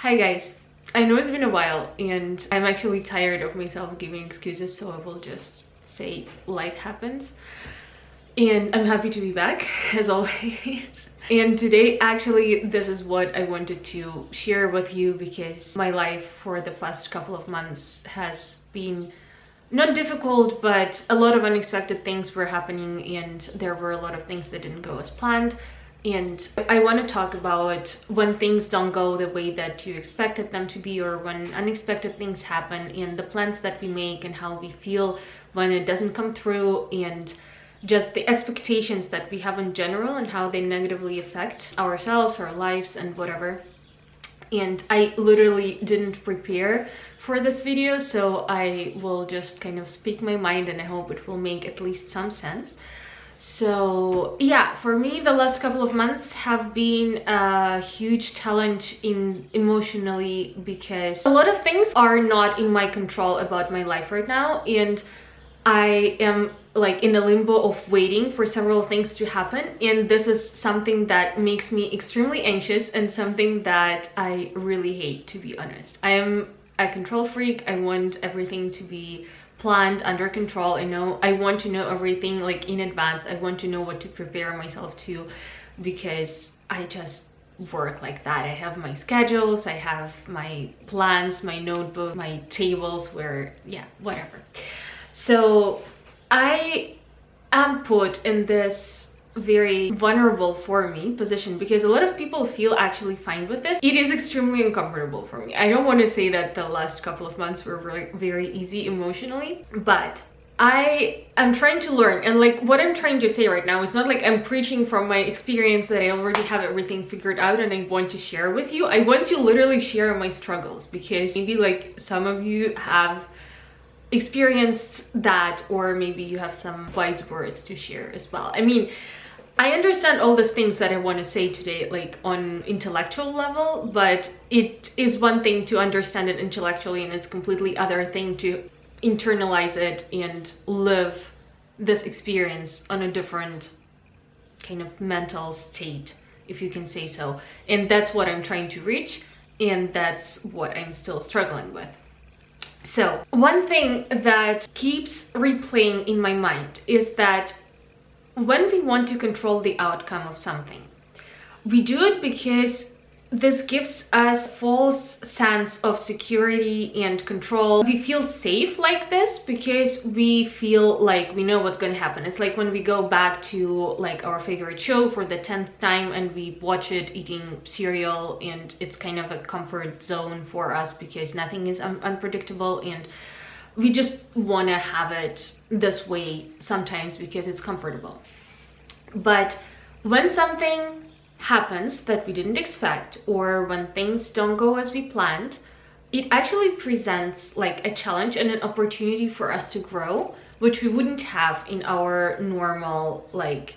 Hi guys, I know it's been a while and I'm actually tired of myself giving excuses, so I will just say life happens. And I'm happy to be back as always. And today actually this is what I wanted to share with you because my life for the past couple of months has been not difficult, but a lot of unexpected things were happening and there were a lot of things that didn't go as planned. And I want to talk about when things don't go the way that you expected them to be, or when unexpected things happen, and the plans that we make and how we feel when it doesn't come through, and just the expectations that we have in general and how they negatively affect ourselves, our lives, and whatever. And I literally didn't prepare for this video, so I will just kind of speak my mind and I hope it will make at least some sense. So yeah, for me the last couple of months have been a huge challenge emotionally, because a lot of things are not in my control about my life right now, and I am like in a limbo of waiting for several things to happen, and this is something that makes me extremely anxious and something that I really hate, to be honest. I am a control freak. I want everything to be planned, under control. I want to know everything like in advance. I want to know what to prepare myself to, because I just work like that. I have my schedules, I have my plans, my notebook, my tables where, yeah, whatever. So I am put in this very vulnerable for me position because a lot of people feel actually fine with this. It is extremely uncomfortable for me. I don't want to say that the last couple of months were very, very easy emotionally, but I am trying to learn, and like what I'm trying to say right now is not like I'm preaching from my experience that I already have everything figured out and I want to share with you. I want to literally share my struggles, because maybe like some of you have experienced that, or maybe you have some wise words to share as well. I mean, I understand all these things that I want to say today, like on intellectual level, but it is one thing to understand it intellectually, and it's completely other thing to internalize it and live this experience on a different kind of mental state, if you can say so. And that's what I'm trying to reach, and that's what I'm still struggling with. So one thing that keeps replaying in my mind is that when we want to control the outcome of something, we do it because this gives us a false sense of security and control. We feel safe like this because we feel like we know what's going to happen. It's like when we go back to like our favorite show for the 10th time and we watch it eating cereal, and it's kind of a comfort zone for us because nothing is unpredictable, and we just want to have it this way sometimes because it's comfortable. But when something happens that we didn't expect, or when things don't go as we planned, it actually presents like a challenge and an opportunity for us to grow, which we wouldn't have in our normal like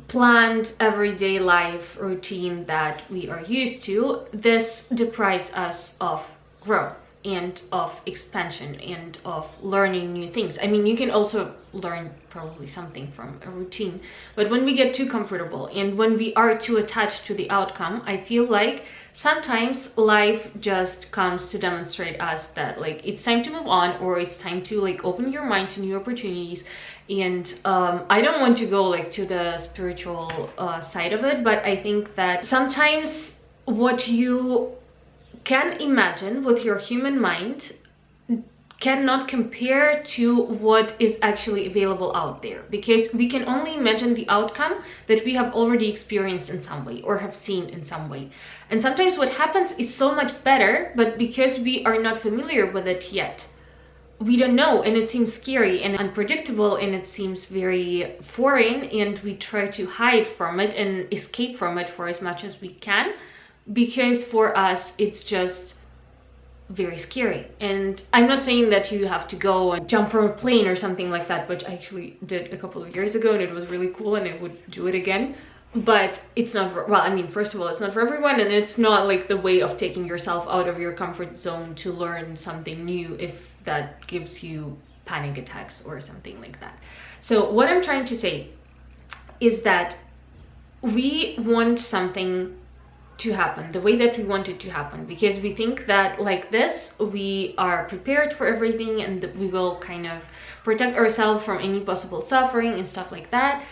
planned everyday life routine that we are used to. This deprives us of growth and of expansion and of learning new things. I mean, you can also learn probably something from a routine, but when we get too comfortable and when we are too attached to the outcome, I feel like sometimes life just comes to demonstrate us that like it's time to move on, or it's time to like open your mind to new opportunities. And I don't want to go like to the spiritual side of it, but I think that sometimes what you can imagine with your human mind cannot compare to what is actually available out there, because we can only imagine the outcome that we have already experienced in some way or have seen in some way. And sometimes what happens is so much better, but because we are not familiar with it yet, we don't know, and it seems scary and unpredictable, and it seems very foreign, and we try to hide from it and escape from it for as much as we can, because for us it's just very scary. And I'm not saying that you have to go and jump from a plane or something like that, which I actually did a couple of years ago and it was really cool and I would do it again. But it's not for, well, I mean, first of all, it's not for everyone, and it's not like the way of taking yourself out of your comfort zone to learn something new if that gives you panic attacks or something like that. So what I'm trying to say is that we want something to happen the way that we want it to happen, because we think that like this we are prepared for everything and that we will kind of protect ourselves from any possible suffering and stuff like that.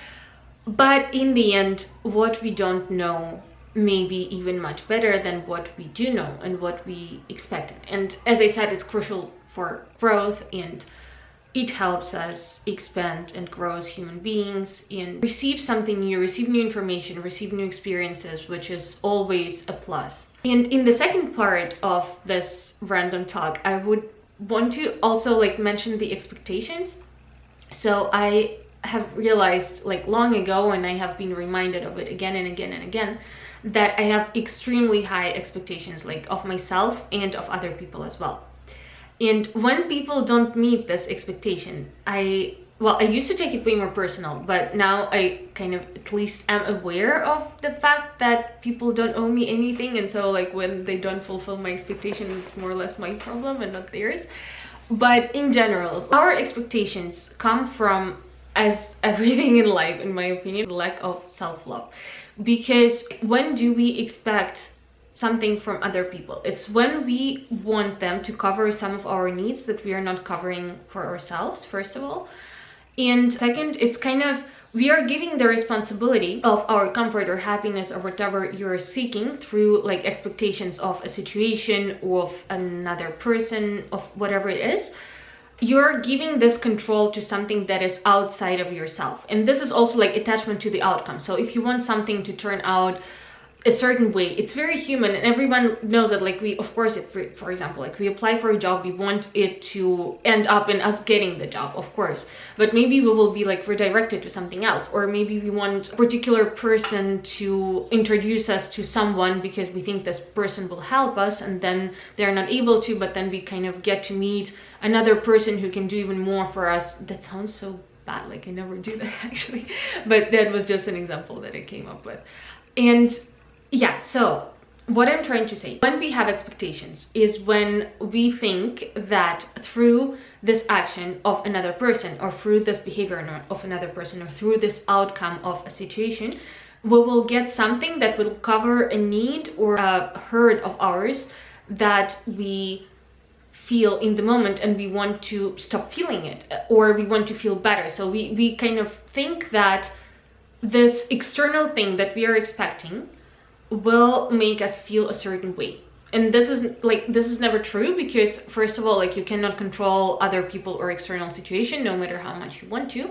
But in the end, what we don't know may be even much better than what we do know and what we expected. And as I said, it's crucial for growth, and it helps us expand and grow as human beings and receive something new, receive new information, receive new experiences, which is always a plus. And in the second part of this random talk, I would want to also like mention the expectations. So I have realized like long ago, and I have been reminded of it again and again and again, that I have extremely high expectations, like of myself and of other people as well. And when people don't meet this expectation, I used to take it way more personal, but now I kind of at least am aware of the fact that people don't owe me anything. And so like when they don't fulfill my expectation, it's more or less my problem and not theirs. But in general, our expectations come from, as everything in life, in my opinion, the lack of self-love. Because when do we expect something from other people? It's when we want them to cover some of our needs that we are not covering for ourselves, first of all. And second, it's kind of, we are giving the responsibility of our comfort or happiness or whatever you're seeking through like expectations of a situation, of another person, of whatever it is. You're giving this control to something that is outside of yourself. And this is also like attachment to the outcome. So if you want something to turn out a certain way, it's very human, and everyone knows that. Like we, of course, if we, for example, like we apply for a job, we want it to end up in us getting the job, of course, but maybe we will be like redirected to something else, or maybe we want a particular person to introduce us to someone because we think this person will help us, and then they're not able to, but then we kind of get to meet another person who can do even more for us. That sounds so bad, like I never do that actually, but that was just an example that I came up with. And yeah, so what I'm trying to say, when we have expectations is when we think that through this action of another person, or through this behavior of another person, or through this outcome of a situation, we will get something that will cover a need or a hurt of ours that we feel in the moment, and we want to stop feeling it, or we want to feel better. So we kind of think that this external thing that we are expecting will make us feel a certain way. And this is never true, because first of all, like you cannot control other people or external situation, no matter how much you want to.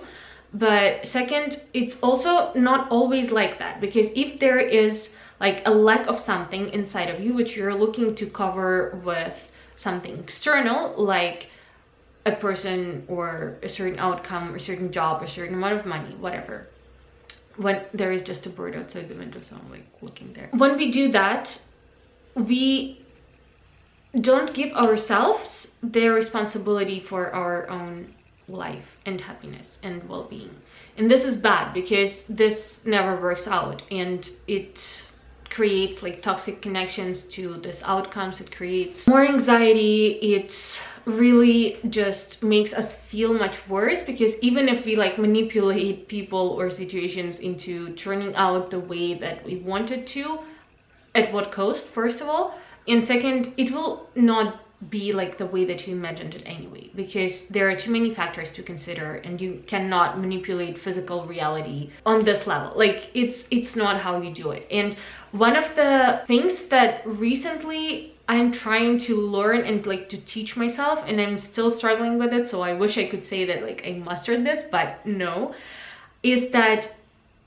But second, it's also not always like that, because if there is like a lack of something inside of you which you're looking to cover with something external, like a person or a certain outcome or a certain job or a certain amount of money, whatever. When there is just a bird outside the window, so I'm like looking there. When we do that, we don't give ourselves the responsibility for our own life and happiness and well-being. And this is bad, because this never works out, and it creates like toxic connections to these outcomes. It creates more anxiety. It really just makes us feel much worse, because even if we like manipulate people or situations into turning out the way that we wanted to, at what cost, first of all, and second, it will not be like the way that you imagined it anyway, because there are too many factors to consider, and you cannot manipulate physical reality on this level. Like it's not how you do it. And one of the things that recently I'm trying to learn and like to teach myself, and I'm still struggling with it, so I wish I could say that like I mastered this, but no, is that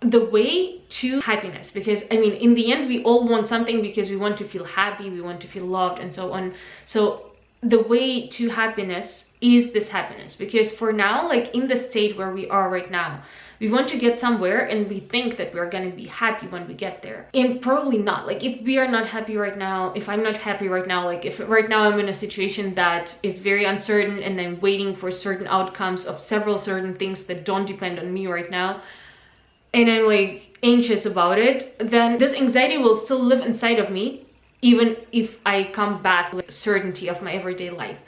the way to happiness, because I mean, in the end, we all want something because we want to feel happy, we want to feel loved, and so on. So the way to happiness is this happiness, because for now, like in the state where we are right now, we want to get somewhere and we think that we're going to be happy when we get there, and probably not. Like if we are not happy right now, if I'm not happy right now, like if right now I'm in a situation that is very uncertain and I'm waiting for certain outcomes of several certain things that don't depend on me right now, and I'm like anxious about it, then this anxiety will still live inside of me, even if I come back with certainty of my everyday life.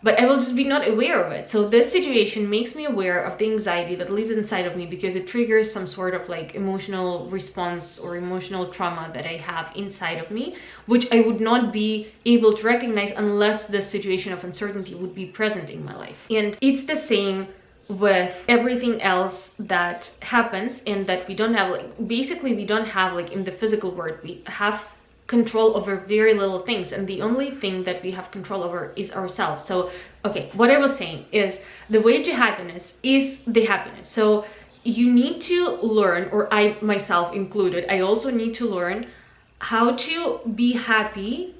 but I will just be not aware of it. So this situation makes me aware of the anxiety that lives inside of me, because it triggers some sort of like emotional response or emotional trauma that I have inside of me, which I would not be able to recognize unless this situation of uncertainty would be present in my life. And it's the same with everything else that happens, and that we don't have, like, basically we don't have, like, in the physical world, we have control over very little things, and the only thing that we have control over is ourselves. So okay, what I was saying is the way to happiness is the happiness. So you need to learn, or I myself included, I also need to learn how to be happy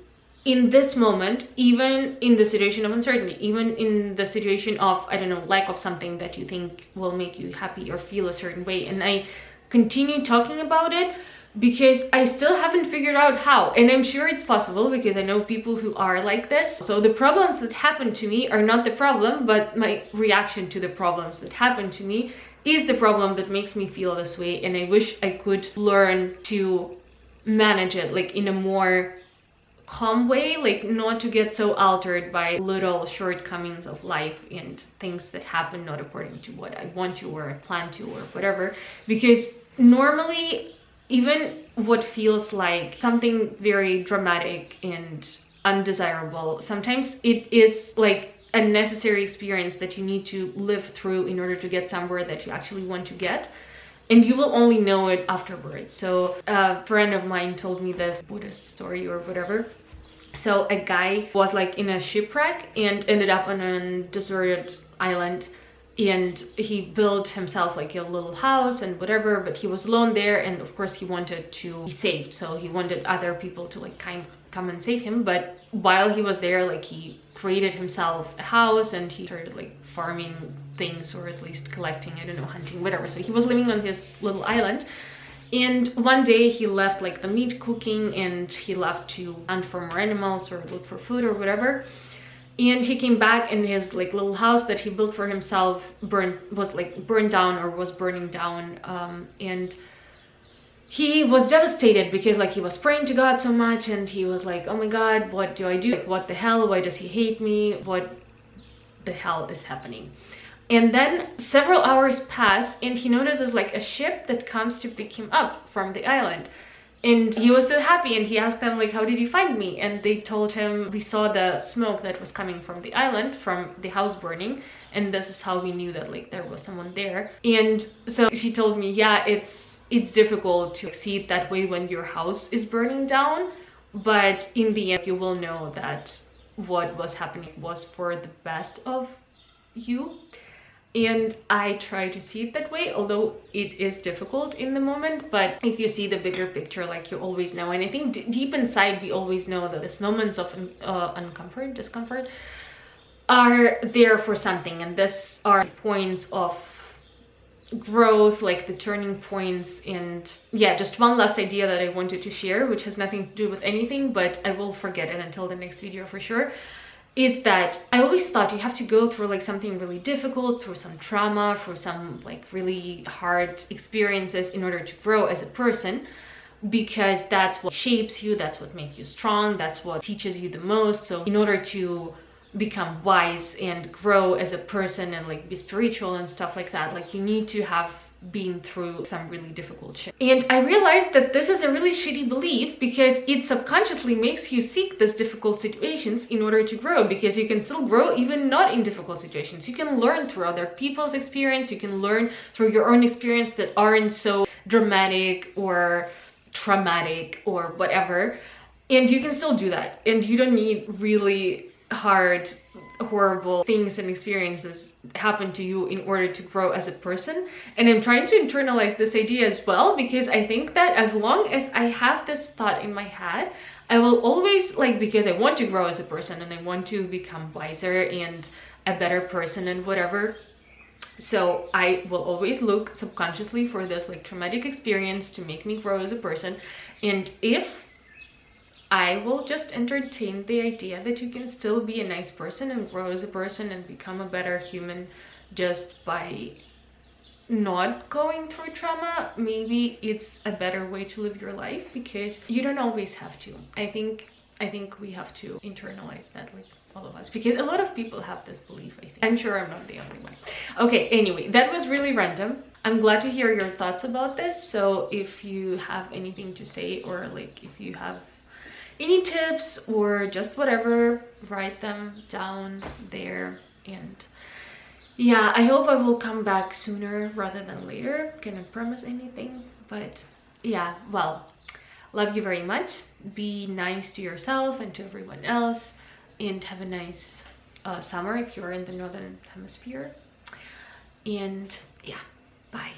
in this moment, even in the situation of uncertainty, even in the situation of, I don't know, lack of something that you think will make you happy or feel a certain way. And I continue talking about it because I still haven't figured out how, and I'm sure it's possible because I know people who are like this. So the problems that happen to me are not the problem, but my reaction to the problems that happen to me is the problem that makes me feel this way. And I wish I could learn to manage it, like, in a more calm way, like not to get so altered by little shortcomings of life and things that happen not according to what I want to or I plan to or whatever. Because normally, even what feels like something very dramatic and undesirable, sometimes it is like a necessary experience that you need to live through in order to get somewhere that you actually want to get. And you will only know it afterwards. So a friend of mine told me this Buddhist story or whatever. So a guy was like in a shipwreck and ended up on a deserted island, and he built himself like a little house and whatever, but he was alone there, and of course he wanted to be saved, so he wanted other people to like come and save him. But while he was there, like, he created himself a house and he started like farming things, or at least collecting, I don't know, hunting, whatever. So he was living on his little island, and one day he left like the meat cooking and he left to hunt for more animals or look for food or whatever. And he came back, and his like little house that he built for himself burned down, or was burning down. And he was devastated because like he was praying to God so much, and he was like, oh my God, what do I do? Like, what the hell? Why does he hate me? What the hell is happening? And then several hours pass, and he notices like a ship that comes to pick him up from the island. And he was so happy, and he asked them like, how did you find me? And they told him, we saw the smoke that was coming from the island, from the house burning, and this is how we knew that like there was someone there. And so she told me, yeah, it's difficult to see it that way when your house is burning down, but in the end you will know that what was happening was for the best of you. And I try to see it that way, although it is difficult in the moment. But if you see the bigger picture, like, you always know. And I think deep inside, we always know that these moments of discomfort are there for something. And these are points of growth, like the turning points. And yeah, just one last idea that I wanted to share, which has nothing to do with anything, but I will forget it until the next video for sure, is that I always thought you have to go through like something really difficult, through some trauma, through some like really hard experiences in order to grow as a person, because that's what shapes you, that's what makes you strong, that's what teaches you the most. So in order to become wise and grow as a person and like be spiritual and stuff like that, like, you need to have been through some really difficult shit. And I realized that this is a really shitty belief, because it subconsciously makes you seek these difficult situations in order to grow, because you can still grow even not in difficult situations. You can learn through other people's experience, you can learn through your own experience that aren't so dramatic or traumatic or whatever, and you can still do that. And you don't need really hard, horrible things and experiences happen to you in order to grow as a person. And I'm trying to internalize this idea as well, because I think that as long as I have this thought in my head, I will always, like, because I want to grow as a person and I want to become wiser and a better person and whatever, so I will always look subconsciously for this like traumatic experience to make me grow as a person. And if I will just entertain the idea that you can still be a nice person and grow as a person and become a better human just by not going through trauma, maybe it's a better way to live your life, because you don't always have to. I think I think we have to internalize that, like all of us, because a lot of people have this belief. I think I'm sure I'm not the only one. Okay, anyway, that was really random. I'm glad to hear your thoughts about this. So if you have anything to say, or like if you have any tips or just whatever, write them down there. And yeah, I hope I will come back sooner rather than later. Cannot promise anything, but yeah, well, love you very much. Be nice to yourself and to everyone else, and have a nice summer if you're in the northern hemisphere. And yeah, bye.